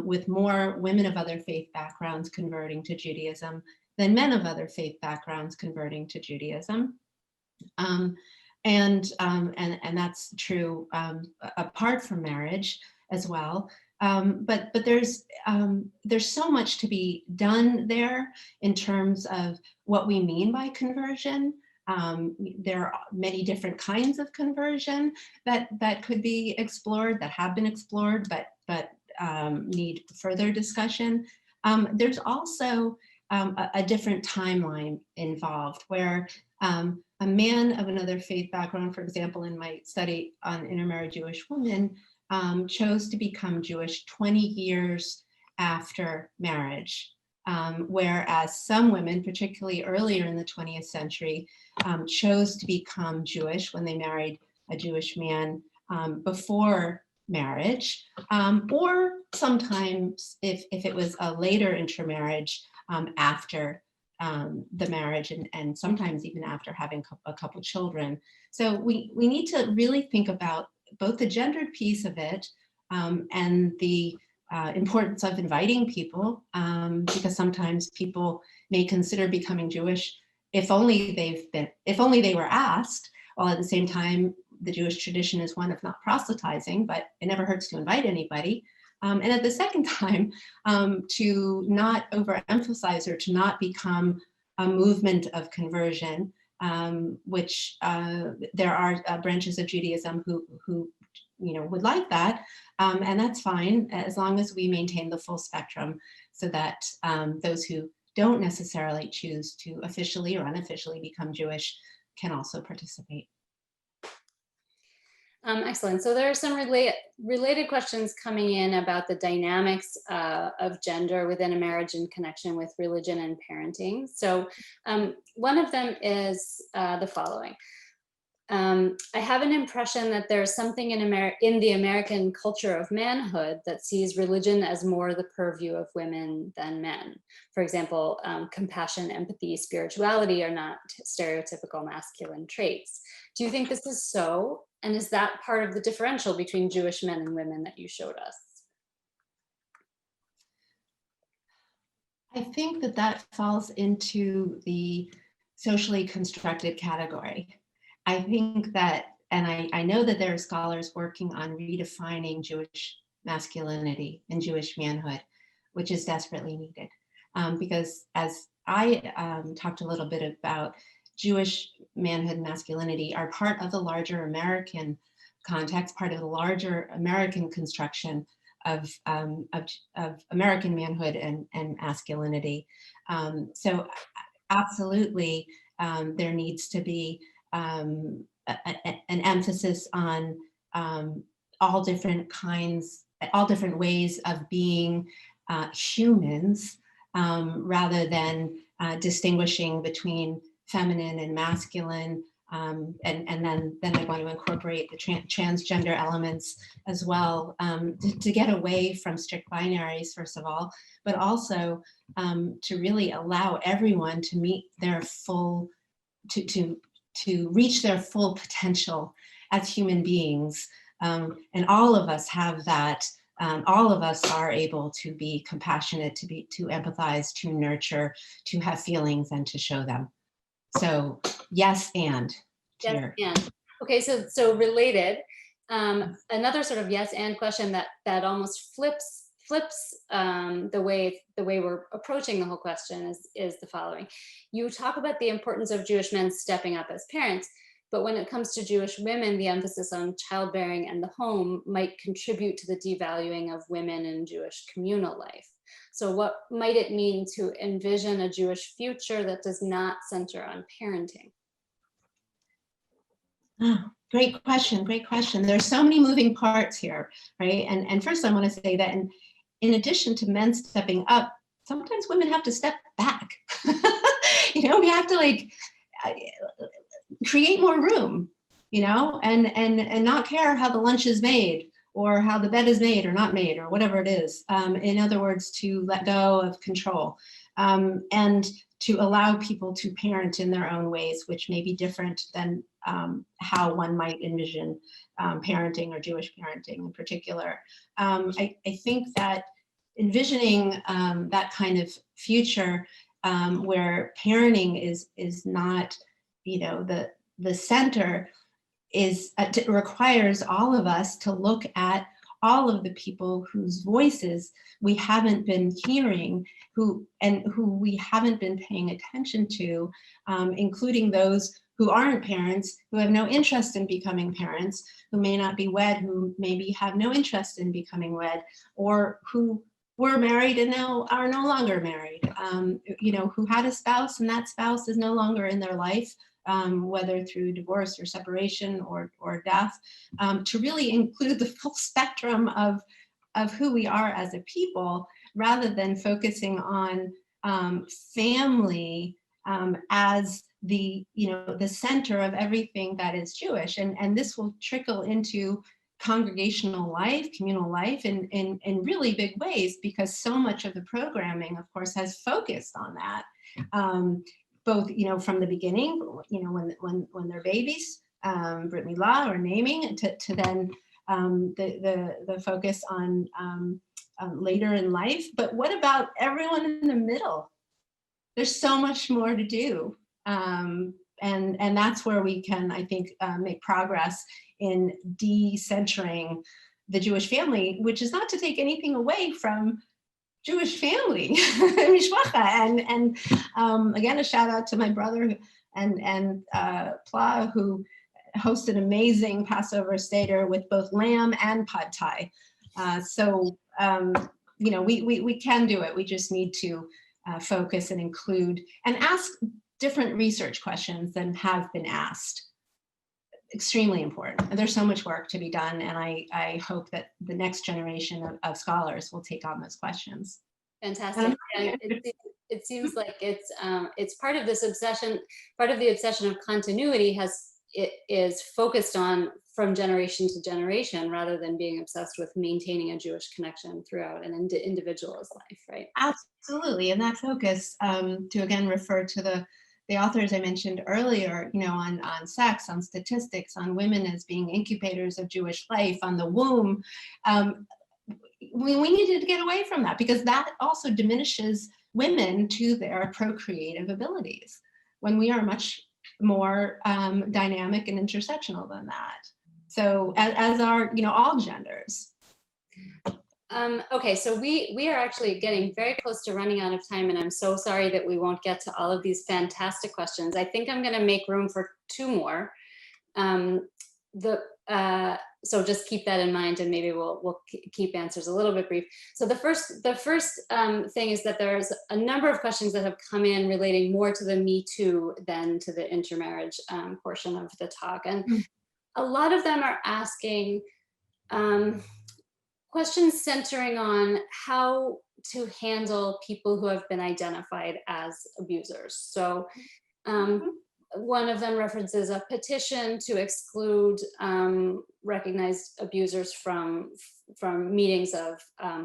with more women of other faith backgrounds converting to Judaism than men of other faith backgrounds converting to Judaism. And that's true apart from marriage as well. But there's so much to be done there in terms of what we mean by conversion. There are many different kinds of conversion that could be explored, that have been explored, but need further discussion. There's also a different timeline involved where a man of another faith background, for example, in my study on intermarried Jewish women, chose to become Jewish 20 years after marriage, whereas some women, particularly earlier in the 20th century, chose to become Jewish when they married a Jewish man before marriage, or sometimes if it was a later intermarriage, after the marriage, and sometimes even after having a couple children. So we need to really think about both the gendered piece of it, and the importance of inviting people, because sometimes people may consider becoming Jewish if only they were asked, while at the same time the Jewish tradition is one of not proselytizing, but it never hurts to invite anybody. And at the second time, to not overemphasize or to not become a movement of conversion, which there are branches of Judaism who would like that, and that's fine as long as we maintain the full spectrum, so that those who don't necessarily choose to officially or unofficially become Jewish can also participate. Excellent. So there are some related questions coming in about the dynamics of gender within a marriage in connection with religion and parenting. So one of them is the following. I have an impression that there's something in the American culture of manhood that sees religion as more the purview of women than men. For example, compassion, empathy, spirituality are not stereotypical masculine traits. Do you think this is so? And is that part of the differential between Jewish men and women that you showed us? I think that falls into the socially constructed category. I think that, and I know that there are scholars working on redefining Jewish masculinity and Jewish manhood, which is desperately needed. Because as I talked a little bit about, Jewish manhood and masculinity are part of the larger American context, part of the larger American construction of American manhood and masculinity. So absolutely, there needs to be an emphasis on all different ways of being humans, rather than distinguishing between feminine and masculine, and then I want to incorporate the transgender elements as well, to get away from strict binaries, first of all, but also to really allow everyone to meet their full, to reach their full potential as human beings. And all of us have that. All of us are able to be compassionate, to empathize, to nurture, to have feelings, and to show them. So yes, and. Yes, and. Okay, so related, another sort of yes and question that almost flips the way we're approaching the whole question is the following. You talk about the importance of Jewish men stepping up as parents, but when it comes to Jewish women, the emphasis on childbearing and the home might contribute to the devaluing of women in Jewish communal life. So what might it mean to envision a Jewish future that does not center on parenting? Oh, great question, great question. There's so many moving parts here, right? And first I want to say that in addition to men stepping up, sometimes women have to step back. We have to create more room, and not care how the lunch is made, or how the bed is made or not made, or whatever it is. In other words, to let go of control, and to allow people to parent in their own ways, which may be different than how one might envision parenting, or Jewish parenting in particular. I think that envisioning that kind of future where parenting is not, the center, requires all of us to look at all of the people whose voices we haven't been hearing, who we haven't been paying attention to, including those who aren't parents, who have no interest in becoming parents, who may not be wed, who maybe have no interest in becoming wed, or who were married and now are no longer married, who had a spouse and that spouse is no longer in their life, whether through divorce or separation or death, to really include the full spectrum of who we are as a people, rather than focusing on family as the, the center of everything that is Jewish. And this will trickle into congregational life, communal life in really big ways, because so much of the programming, of course, has focused on that. Both, from the beginning, when they're babies, Brit Milah or naming, to then the focus on later in life. But what about everyone in the middle? There's so much more to do. And that's where we can, I think, make progress in decentering the Jewish family, which is not to take anything away from Jewish family, mishpacha, and again, a shout out to my brother and Pla, who hosted amazing Passover Seder with both lamb and pad thai. So we can do it. We just need to focus and include and ask different research questions than have been asked. Extremely important. And there's so much work to be done. And I hope that the next generation of scholars will take on those questions. Fantastic. And it seems like it's part of this obsession, part of the obsession of continuity is focused on from generation to generation, rather than being obsessed with maintaining a Jewish connection throughout an individual's life, right? Absolutely. And that focus, to again refer to the authors I mentioned earlier, on sex, on statistics, on women as being incubators of Jewish life, on the womb, we needed to get away from that, because that also diminishes women to their procreative abilities, when we are much more dynamic and intersectional than that. So as are, all genders. Okay, so we are actually getting very close to running out of time, and I'm so sorry that we won't get to all of these fantastic questions. I think I'm going to make room for 2 more. So just keep that in mind, and maybe we'll keep answers a little bit brief. So the first thing is that there's a number of questions that have come in relating more to the Me Too than to the intermarriage portion of the talk, and a lot of them are asking questions centering on how to handle people who have been identified as abusers. So one of them references a petition to exclude recognized abusers from meetings of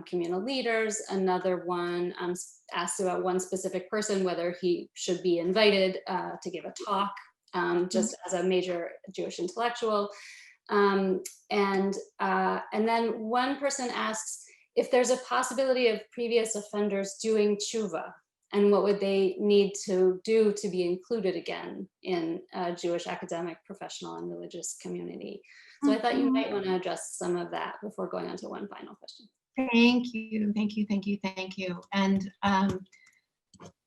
communal leaders. Another one asked about one specific person, whether he should be invited to give a talk, just as a major Jewish intellectual. And then one person asks if there's a possibility of previous offenders doing tshuva, and what would they need to do to be included again in a Jewish academic, professional, and religious community. So I thought you might want to address some of that before going on to one final question. Thank you. And I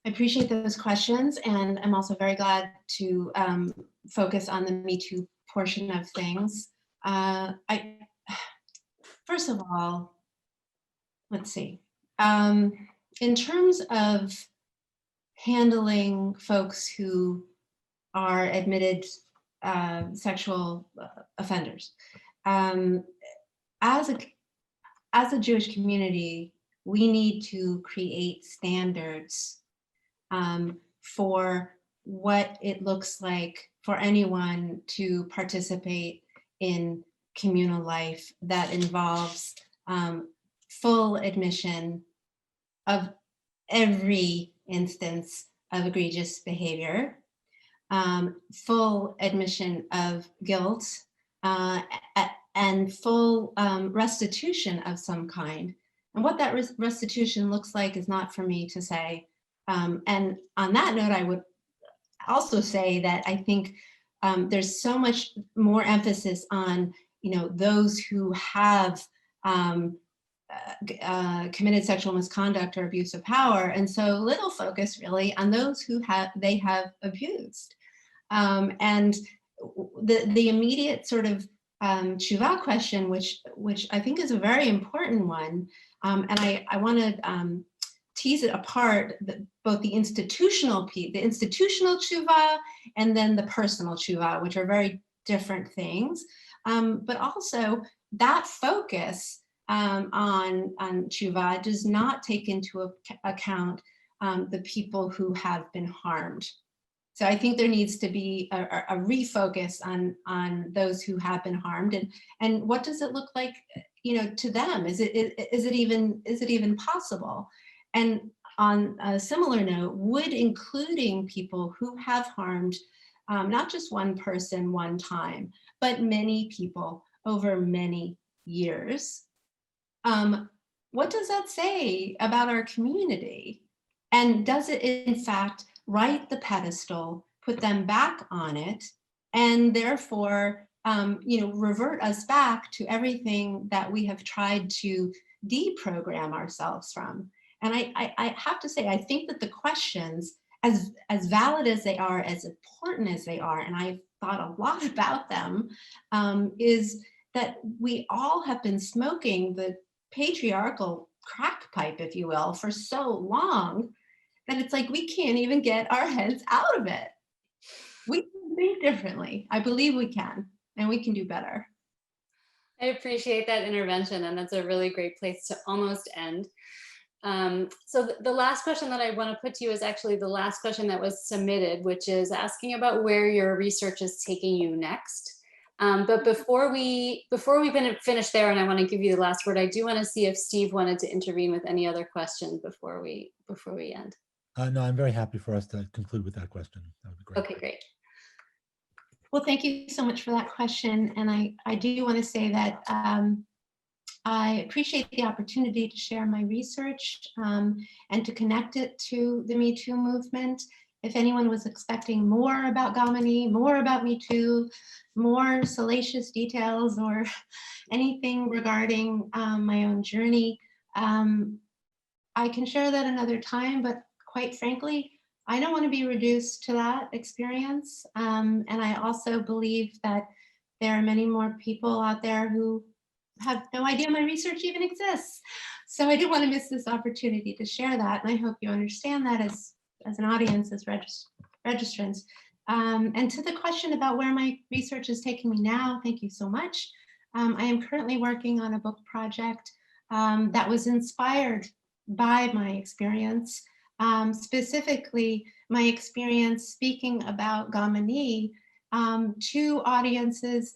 appreciate those questions. And I'm also very glad to focus on the Me Too portion of things. First of all, let's see. In terms of handling folks who are admitted sexual offenders, as a Jewish community, we need to create standards for what it looks like for anyone to participate in communal life that involves full admission of every instance of egregious behavior, full admission of guilt, and full restitution of some kind. And what that restitution looks like is not for me to say. And on that note, I would also say that I think there's so much more emphasis on, those who have committed sexual misconduct or abuse of power, and so little focus really on those who they have abused. And the immediate sort of tshuva question, which I think is a very important one, and I want to tease it apart, both the institutional tshuva and then the personal tshuva, which are very different things, but also that focus on tshuva does not take into account the people who have been harmed So I think there needs to be a refocus on those who have been harmed, and what does it look like, to them? Is it even possible? And on a similar note, would including people who have harmed not just one person one time, but many people over many years, what does that say about our community? And does it in fact right the pedestal, put them back on it, and therefore revert us back to everything that we have tried to deprogram ourselves from? And I have to say, I think that the questions, as valid as they are, as important as they are, and I've thought a lot about them, is that we all have been smoking the patriarchal crack pipe, if you will, for so long that it's like we can't even get our heads out of it. We can think differently. I believe we can, and we can do better. I appreciate that intervention, and that's a really great place to almost end. So the last question that I want to put to you is actually the last question that was submitted, which is asking about where your research is taking you next. But before we finish there, and I want to give you the last word, I do want to see if Steve wanted to intervene with any other questions before we end. No, I'm very happy for us to conclude with that question. That would be great. Okay, great. Well, thank you so much for that question. And I do want to say that I appreciate the opportunity to share my research and to connect it to the Me Too movement. If anyone was expecting more about Gamini, more about Me Too, more salacious details, or anything regarding my own journey, I can share that another time, but quite frankly, I don't want to be reduced to that experience. And I also believe that there are many more people out there who have no idea my research even exists. So I didn't want to miss this opportunity to share that. And I hope you understand that as an audience, as registrants. And to the question about where my research is taking me now, thank you so much. I am currently working on a book project that was inspired by my experience, specifically my experience speaking about Gamini to audiences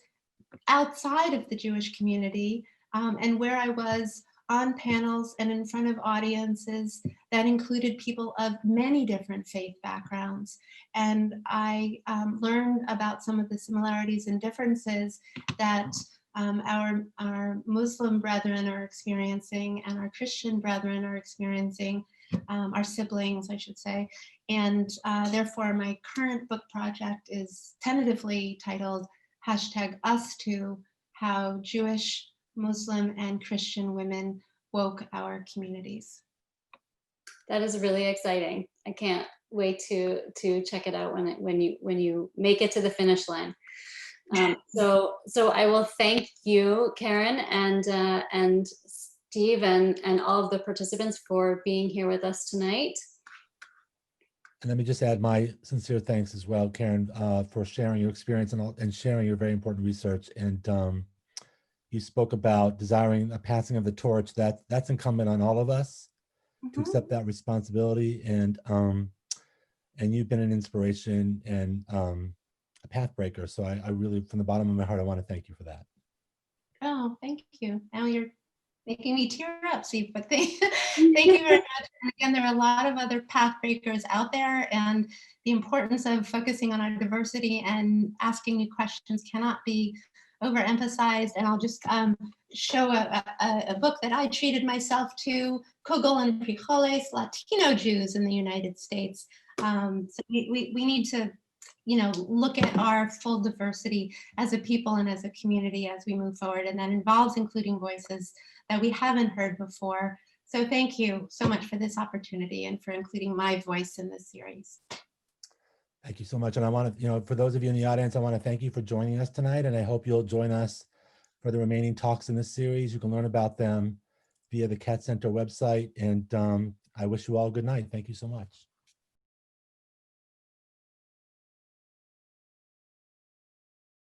outside of the Jewish community, and where I was on panels and in front of audiences that included people of many different faith backgrounds. And I learned about some of the similarities and differences that our Muslim brethren are experiencing and our Christian brethren are experiencing, our siblings, I should say. And therefore, my current book project is tentatively titled #US2, How Jewish, Muslim, and Christian Women Woke Our Communities. That is really exciting. I can't wait to check it out when you make it to the finish line. So I will thank you, Keren, and Steve, and all of the participants for being here with us tonight. And let me just add my sincere thanks as well, Keren, for sharing your experience and sharing your very important research. And you spoke about desiring a passing of the torch. That's incumbent on all of us to accept that responsibility. And you've been an inspiration and a path breaker. So I really, from the bottom of my heart, I want to thank you for that. Oh, thank you. Now you're making me tear up, Steve, but thank you very much. And again, there are a lot of other path breakers out there, and the importance of focusing on our diversity and asking new questions cannot be overemphasized. And I'll just show a book that I treated myself to, Kogel and Frijoles, Latino Jews in the United States. So we need to look at our full diversity as a people and as a community as we move forward, and that involves including voices that we haven't heard before. So thank you so much for this opportunity and for including my voice in this series. Thank you so much. And I want to, for those of you in the audience, I want to thank you for joining us tonight. And I hope you'll join us for the remaining talks in this series. You can learn about them via the Cat Center website. And I wish you all a good night. Thank you so much.